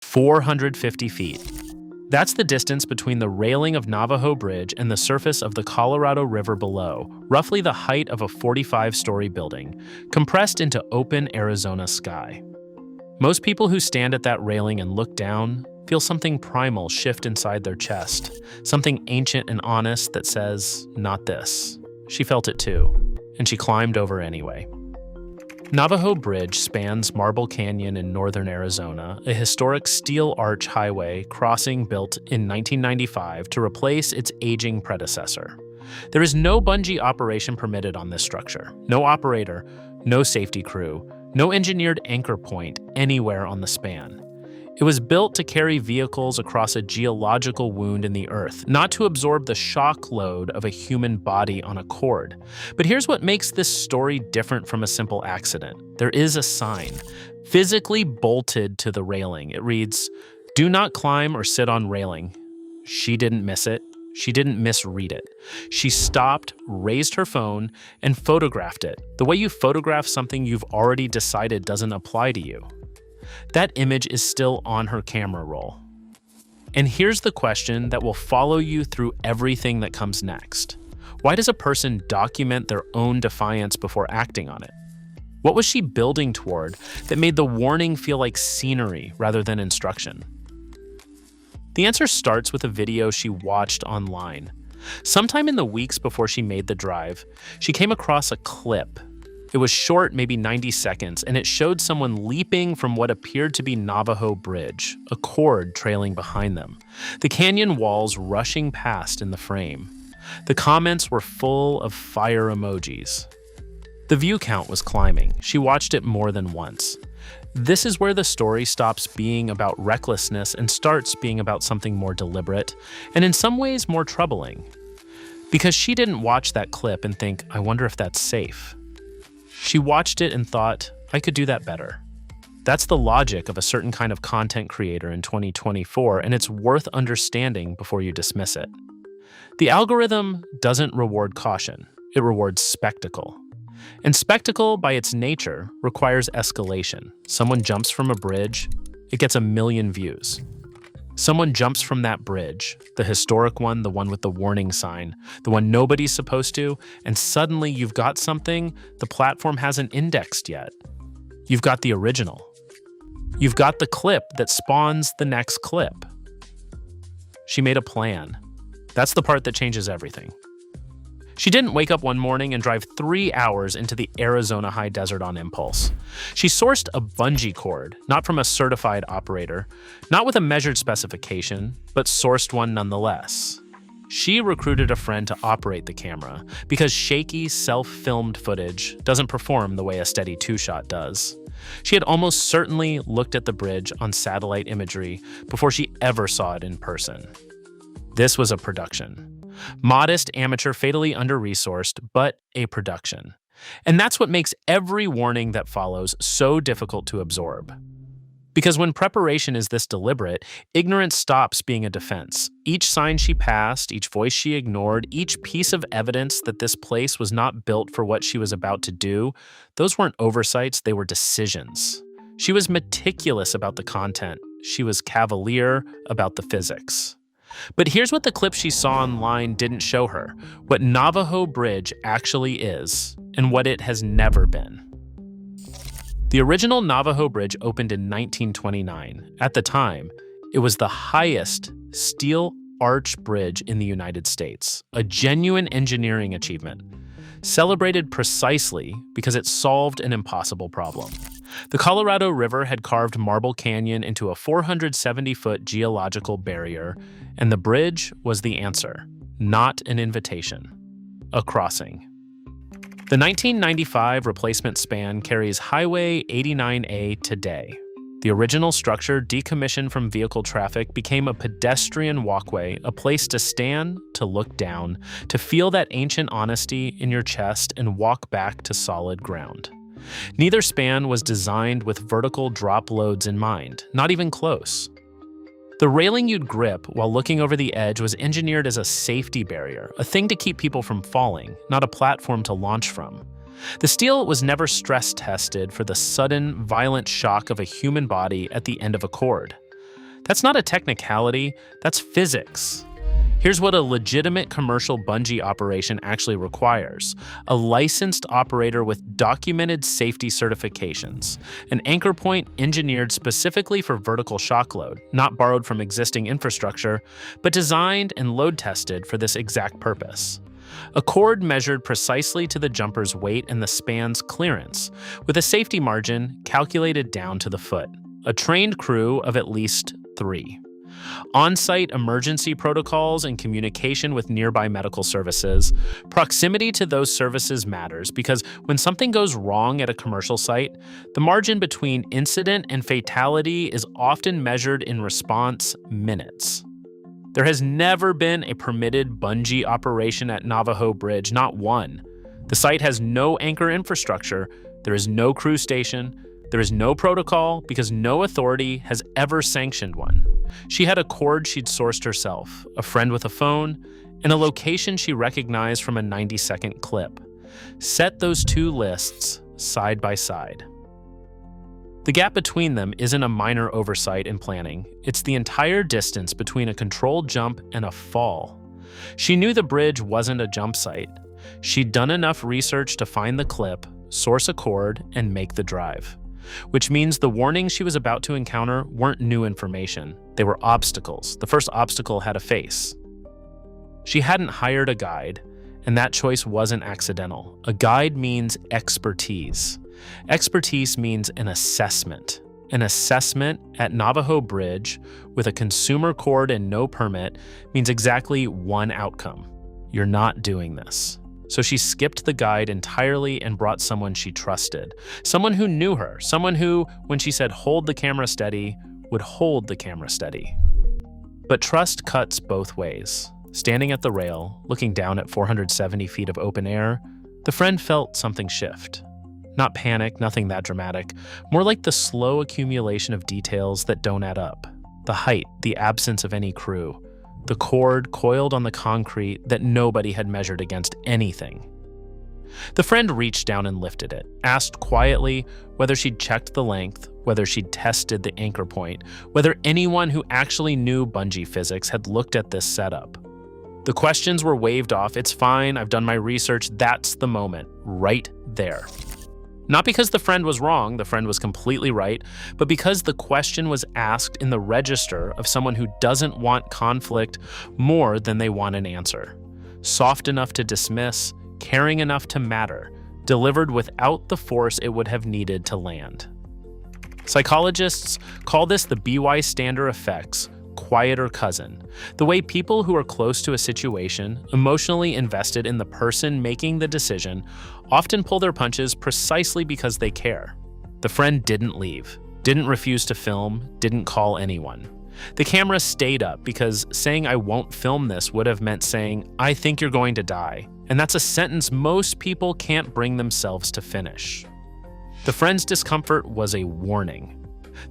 450 feet. That's the distance between the railing of Navajo Bridge and the surface of the Colorado River below, roughly the height of a 45-story building, compressed into open Arizona sky. Most people who stand at that railing and look down feel something primal shift inside their chest, something ancient and honest that says, "Not this." She felt it too, and she climbed over anyway. Navajo Bridge spans Marble Canyon in northern Arizona, a historic steel arch highway crossing built in 1995 to replace its aging predecessor. There is no bungee operation permitted on this structure. No operator, no safety crew, no engineered anchor point anywhere on the span. It was built to carry vehicles across a geological wound in the earth, not to absorb the shock load of a human body on a cord. But here's what makes this story different from a simple accident. There is a sign, physically bolted to the railing. It reads, "Do not climb or sit on railing." She didn't miss it. She didn't misread it. She stopped, raised her phone, and photographed it, the way you photograph something you've already decided doesn't apply to you. That image is still on her camera roll. And here's the question that will follow you through everything that comes next. Why does a person document their own defiance before acting on it? What was she building toward that made the warning feel like scenery rather than instruction? The answer starts with a video she watched online. Sometime in the weeks before she made the drive, she came across a clip. It was short, maybe 90 seconds, and it showed someone leaping from what appeared to be Navajo Bridge, a cord trailing behind them, the canyon walls rushing past in the frame. The comments were full of fire emojis. The view count was climbing. She watched it more than once. This is where the story stops being about recklessness and starts being about something more deliberate, and in some ways more troubling. Because she didn't watch that clip and think, "I wonder if that's safe." She watched it and thought, "I could do that better." That's the logic of a certain kind of content creator in 2024, and it's worth understanding before you dismiss it. The algorithm doesn't reward caution, it rewards spectacle. And spectacle, by its nature, requires escalation. Someone jumps from a bridge, it gets 1 million views. Someone jumps from that bridge, the historic one, the one with the warning sign, the one nobody's supposed to, and suddenly you've got something the platform hasn't indexed yet. You've got the original. You've got the clip that spawns the next clip. She made a plan. That's the part that changes everything. She didn't wake up one morning and drive 3 hours into the Arizona high desert on impulse. She sourced a bungee cord, not from a certified operator, not with a measured specification, but sourced one nonetheless. She recruited a friend to operate the camera because shaky, self-filmed footage doesn't perform the way a steady two-shot does. She had almost certainly looked at the bridge on satellite imagery before she ever saw it in person. This was a production. Modest, amateur, fatally under-resourced, but a production. And that's what makes every warning that follows so difficult to absorb. Because when preparation is this deliberate, ignorance stops being a defense. Each sign she passed, each voice she ignored, each piece of evidence that this place was not built for what she was about to do, those weren't oversights, they were decisions. She was meticulous about the content. She was cavalier about the physics. But here's what the clip she saw online didn't show her, what Navajo Bridge actually is, and what it has never been. The original Navajo Bridge opened in 1929. At the time, it was the highest steel arch bridge in the United States, a genuine engineering achievement, celebrated precisely because it solved an impossible problem. The Colorado River had carved Marble Canyon into a 470-foot geological barrier, and the bridge was the answer, not an invitation, a crossing. The 1995 replacement span carries Highway 89A today. The original structure, decommissioned from vehicle traffic, became a pedestrian walkway, a place to stand, to look down, to feel that ancient honesty in your chest and walk back to solid ground. Neither span was designed with vertical drop loads in mind, not even close. The railing you'd grip while looking over the edge was engineered as a safety barrier, a thing to keep people from falling, not a platform to launch from. The steel was never stress tested for the sudden, violent shock of a human body at the end of a cord. That's not a technicality, that's physics. Here's what a legitimate commercial bungee operation actually requires: a licensed operator with documented safety certifications, an anchor point engineered specifically for vertical shock load, not borrowed from existing infrastructure, but designed and load tested for this exact purpose. A cord measured precisely to the jumper's weight and the span's clearance, with a safety margin calculated down to the foot. A trained crew of at least 3. On-site emergency protocols and communication with nearby medical services. Proximity to those services matters because when something goes wrong at a commercial site, the margin between incident and fatality is often measured in response minutes. There has never been a permitted bungee operation at Navajo Bridge, not one. The site has no anchor infrastructure, there is no crew station, there is no protocol because no authority has ever sanctioned one. She had a cord she'd sourced herself, a friend with a phone, and a location she recognized from a 90-second clip. Set those two lists side by side. The gap between them isn't a minor oversight in planning. It's the entire distance between a controlled jump and a fall. She knew the bridge wasn't a jump site. She'd done enough research to find the clip, source a cord, and make the drive. Which means the warnings she was about to encounter weren't new information. They were obstacles. The first obstacle had a face. She hadn't hired a guide, and that choice wasn't accidental. A guide means expertise. Expertise means an assessment. An assessment at Navajo Bridge with a consumer cord and no permit means exactly one outcome. You're not doing this. So she skipped the guide entirely and brought someone she trusted. Someone who knew her. Someone who, when she said hold the camera steady, would hold the camera steady. But trust cuts both ways. Standing at the rail, looking down at 470 feet of open air, the friend felt something shift. Not panic, nothing that dramatic. More like the slow accumulation of details that don't add up. The height, the absence of any crew. The cord coiled on the concrete that nobody had measured against anything. The friend reached down and lifted it, asked quietly whether she'd checked the length, whether she'd tested the anchor point, whether anyone who actually knew bungee physics had looked at this setup. The questions were waved off. It's fine, I've done my research. That's the moment, right there. Not because the friend was wrong, the friend was completely right, but because the question was asked in the register of someone who doesn't want conflict more than they want an answer. Soft enough to dismiss, caring enough to matter, delivered without the force it would have needed to land. Psychologists call this the bystander effect's quieter cousin, the way people who are close to a situation, emotionally invested in the person making the decision, often pull their punches precisely because they care. The friend didn't leave, didn't refuse to film, didn't call anyone. The camera stayed up because saying I won't film this would have meant saying I think you're going to die, and that's a sentence most people can't bring themselves to finish. The friend's discomfort was a warning.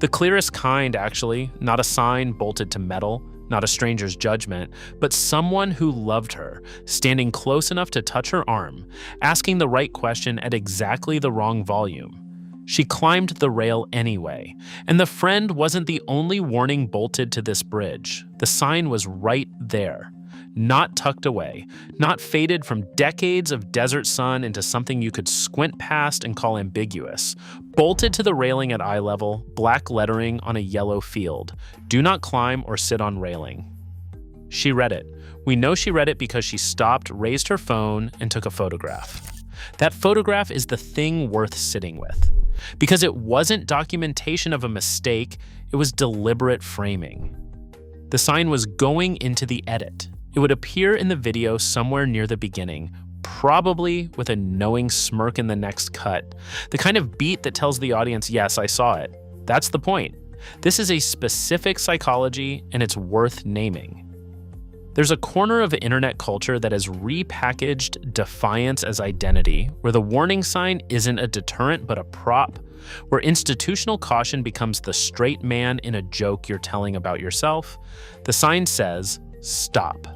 The clearest kind, actually, not a sign bolted to metal, not a stranger's judgment, but someone who loved her, standing close enough to touch her arm, asking the right question at exactly the wrong volume. She climbed the rail anyway, and the friend wasn't the only warning bolted to this bridge. The sign was right there. Not tucked away, not faded from decades of desert sun into something you could squint past and call ambiguous. Bolted to the railing at eye level, black lettering on a yellow field. Do not climb or sit on railing. She read it. We know she read it because she stopped, raised her phone, and took a photograph. That photograph is the thing worth sitting with. Because it wasn't documentation of a mistake, it was deliberate framing. The sign was going into the edit. It would appear in the video somewhere near the beginning, probably with a knowing smirk in the next cut. The kind of beat that tells the audience, yes, I saw it. That's the point. This is a specific psychology, and it's worth naming. There's a corner of internet culture that has repackaged defiance as identity, where the warning sign isn't a deterrent but a prop, where institutional caution becomes the straight man in a joke you're telling about yourself. The sign says, stop.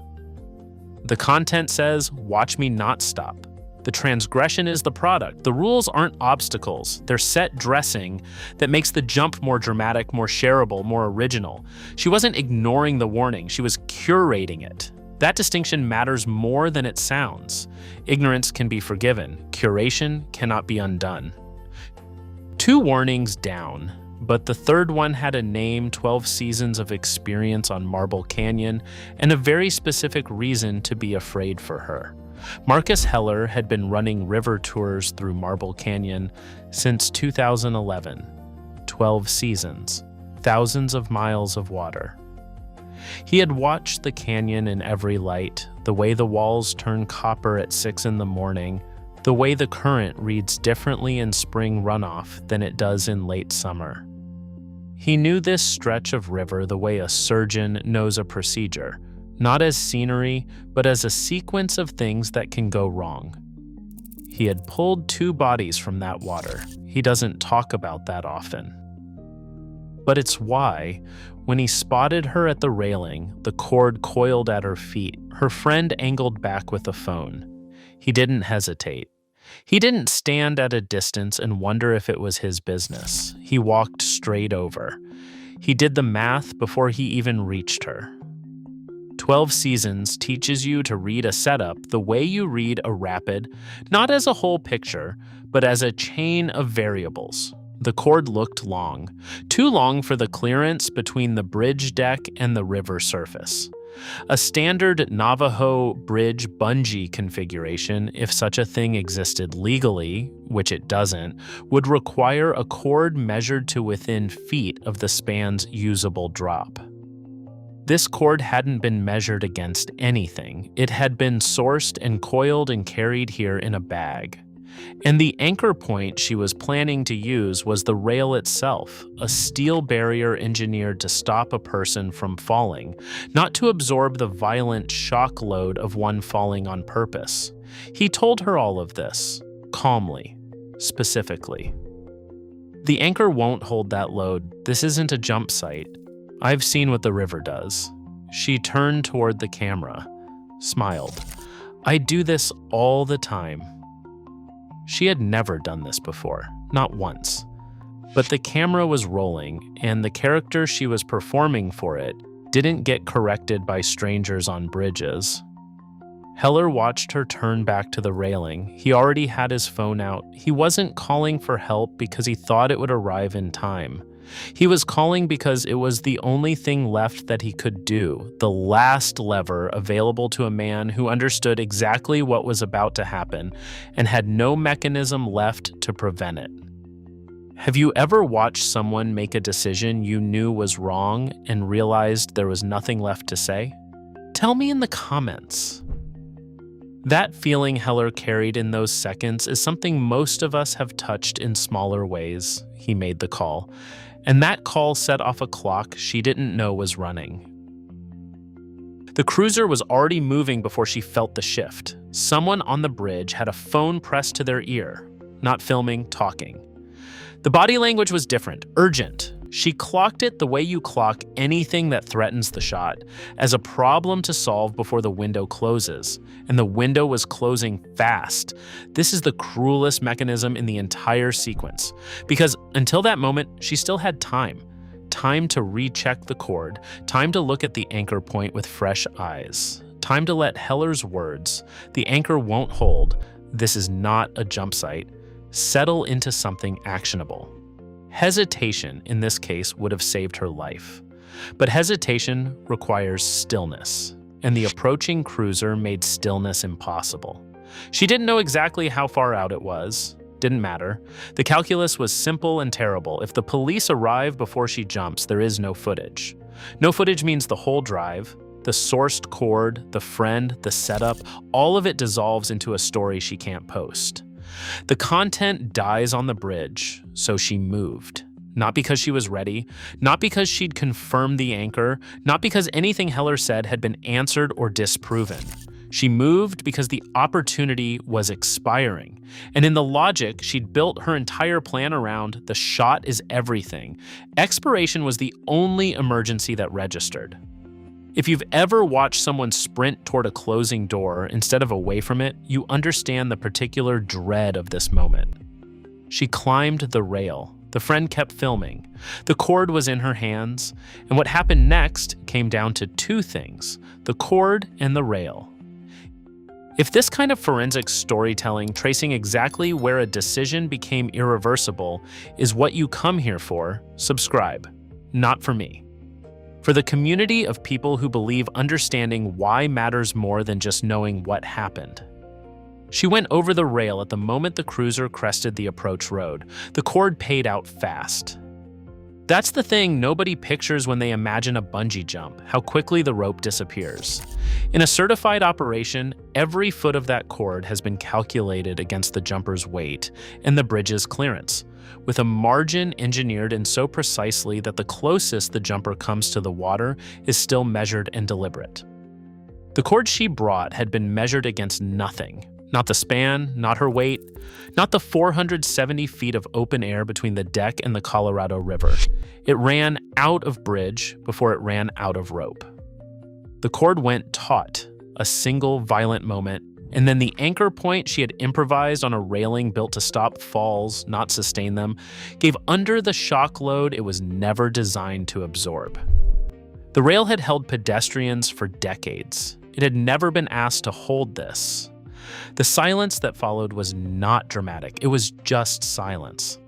The content says, watch me not stop. The transgression is the product. The rules aren't obstacles. They're set dressing that makes the jump more dramatic, more shareable, more original. She wasn't ignoring the warning. She was curating it. That distinction matters more than it sounds. Ignorance can be forgiven. Curation cannot be undone. 2 warnings down, but the third one had a name, 12 seasons of experience on Marble Canyon, and a very specific reason to be afraid for her. Marcus Heller had been running river tours through Marble Canyon since 2011. 12 seasons, thousands of miles of water. He had watched the canyon in every light, the way the walls turn copper at 6 in the morning, the way the current reads differently in spring runoff than it does in late summer. He knew this stretch of river the way a surgeon knows a procedure, not as scenery, but as a sequence of things that can go wrong. He had pulled 2 bodies from that water. He doesn't talk about that often. But it's why, when he spotted her at the railing, the cord coiled at her feet, her friend angled back with a phone. He didn't hesitate. He didn't stand at a distance and wonder if it was his business. He walked straight over. He did the math before he even reached her. 12 Seasons teaches you to read a setup the way you read a rapid, not as a whole picture, but as a chain of variables. The cord looked long, too long for the clearance between the bridge deck and the river surface. A standard Navajo Bridge bungee configuration, if such a thing existed legally, which it doesn't, would require a cord measured to within feet of the span's usable drop. This cord hadn't been measured against anything. It had been sourced and coiled and carried here in a bag. And the anchor point she was planning to use was the rail itself, a steel barrier engineered to stop a person from falling, not to absorb the violent shock load of one falling on purpose. He told her all of this, calmly, specifically. The anchor won't hold that load. This isn't a jump site. I've seen what the river does. She turned toward the camera, smiled. I do this all the time. She had never done this before, not once. But the camera was rolling, and the character she was performing for it didn't get corrected by strangers on bridges. Heller watched her turn back to the railing. He already had his phone out. He wasn't calling for help because he thought it would arrive in time. He was calling because it was the only thing left that he could do, the last lever available to a man who understood exactly what was about to happen and had no mechanism left to prevent it. Have you ever watched someone make a decision you knew was wrong and realized there was nothing left to say? Tell me in the comments. That feeling Heller carried in those seconds is something most of us have touched in smaller ways. He made the call. And that call set off a clock she didn't know was running. The cruiser was already moving before she felt the shift. Someone on the bridge had a phone pressed to their ear, not filming, talking. The body language was different, urgent. She clocked it the way you clock anything that threatens the shot, as a problem to solve before the window closes. And the window was closing fast. This is the cruelest mechanism in the entire sequence. Because until that moment, she still had time. Time to recheck the cord, time to look at the anchor point with fresh eyes. Time to let Heller's words, the anchor won't hold, this is not a jump site, settle into something actionable. Hesitation, in this case, would have saved her life. But hesitation requires stillness, and the approaching cruiser made stillness impossible. She didn't know exactly how far out it was. Didn't matter. The calculus was simple and terrible. If the police arrive before she jumps, there is no footage. No footage means the whole drive, the sourced cord, the friend, the setup, all of it dissolves into a story she can't post. The content dies on the bridge, so she moved. Not because she was ready, not because she'd confirmed the anchor, not because anything Heller said had been answered or disproven. She moved because the opportunity was expiring. And in the logic she'd built her entire plan around, the shot is everything. Expiration was the only emergency that registered. If you've ever watched someone sprint toward a closing door instead of away from it, you understand the particular dread of this moment. She climbed the rail. The friend kept filming. The cord was in her hands, and what happened next came down to two things: the cord and the rail. If this kind of forensic storytelling, tracing exactly where a decision became irreversible, is what you come here for, subscribe. Not for me. For the community of people who believe understanding why matters more than just knowing what happened. She went over the rail at the moment the cruiser crested the approach road. The cord paid out fast. That's the thing nobody pictures when they imagine a bungee jump, how quickly the rope disappears. In a certified operation, every foot of that cord has been calculated against the jumper's weight and the bridge's clearance, with a margin engineered in so precisely that the closest the jumper comes to the water is still measured and deliberate. The cord she brought had been measured against nothing. Not the span, not her weight, not the 470 feet of open air between the deck and the Colorado River. It ran out of bridge before it ran out of rope. The cord went taut, a single violent moment, and then the anchor point she had improvised on a railing built to stop falls, not sustain them, gave under the shock load it was never designed to absorb. The rail had held pedestrians for decades. It had never been asked to hold this. The silence that followed was not dramatic, it was just silence.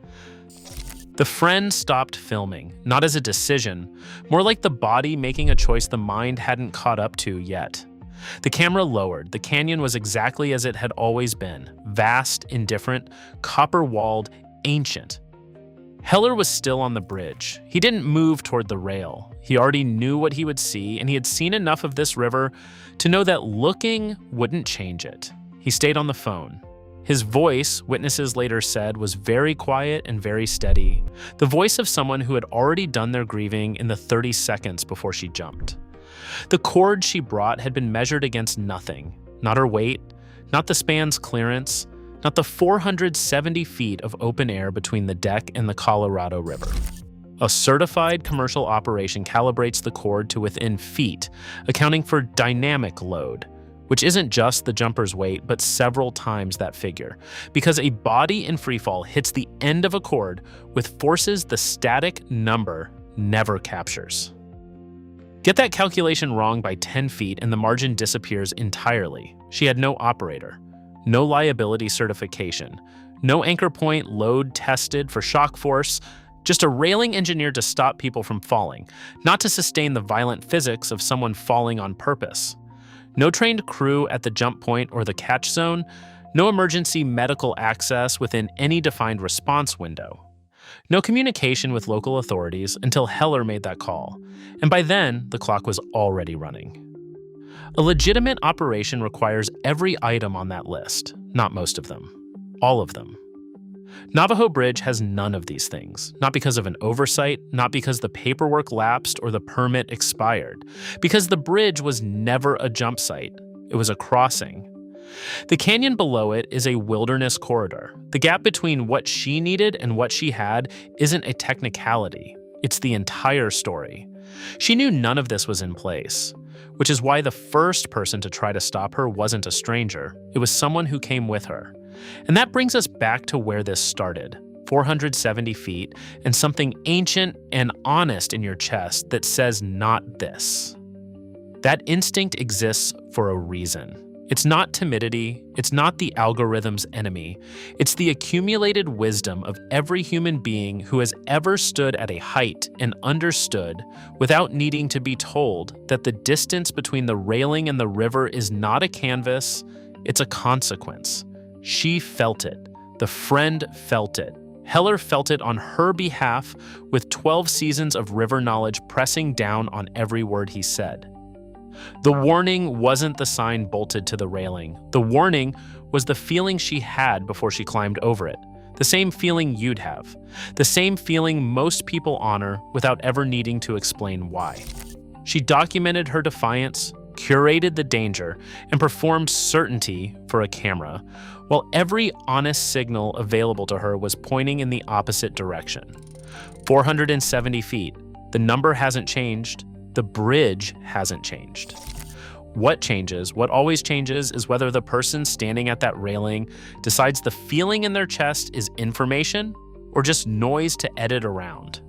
The friend stopped filming, not as a decision, more like the body making a choice the mind hadn't caught up to yet. The camera lowered. The canyon was exactly as it had always been, vast, indifferent, copper-walled, ancient. Heller was still on the bridge. He didn't move toward the rail. He already knew what he would see, and he had seen enough of this river to know that looking wouldn't change it. He stayed on the phone. His voice, witnesses later said, was very quiet and very steady, the voice of someone who had already done their grieving in the 30 seconds before she jumped. The cord she brought had been measured against nothing, not her weight, not the span's clearance, not the 470 feet of open air between the deck and the Colorado River. A certified commercial operation calibrates the cord to within feet, accounting for dynamic load, which isn't just the jumper's weight, but several times that figure, because a body in freefall hits the end of a cord with forces the static number never captures. Get that calculation wrong by 10 feet and the margin disappears entirely. She had no operator, no liability certification, no anchor point load tested for shock force, just a railing engineered to stop people from falling, not to sustain the violent physics of someone falling on purpose. No trained crew at the jump point or the catch zone, no emergency medical access within any defined response window. No communication with local authorities until Heller made that call, and by then, the clock was already running. A legitimate operation requires every item on that list, not most of them, all of them. Navajo Bridge has none of these things, not because of an oversight, not because the paperwork lapsed or the permit expired, because the bridge was never a jump site, it was a crossing. The canyon below it is a wilderness corridor. The gap between what she needed and what she had isn't a technicality, it's the entire story. She knew none of this was in place, which is why the first person to try to stop her wasn't a stranger, it was someone who came with her. And that brings us back to where this started, 470 feet, and something ancient and honest in your chest that says not this. That instinct exists for a reason. It's not timidity, it's not the algorithm's enemy, it's the accumulated wisdom of every human being who has ever stood at a height and understood, without needing to be told, that the distance between the railing and the river is not a canvas, it's a consequence. She felt it. The friend felt it. Heller felt it on her behalf, with 12 seasons of river knowledge pressing down on every word he said. The warning wasn't the sign bolted to the railing. The warning was the feeling she had before she climbed over it. The same feeling you'd have. The same feeling most people honor without ever needing to explain why. She documented her defiance, curated the danger, and performed certainty for a camera, while every honest signal available to her was pointing in the opposite direction. 470 feet. The number hasn't changed. The bridge hasn't changed. What always changes, is whether the person standing at that railing decides the feeling in their chest is information or just noise to edit around.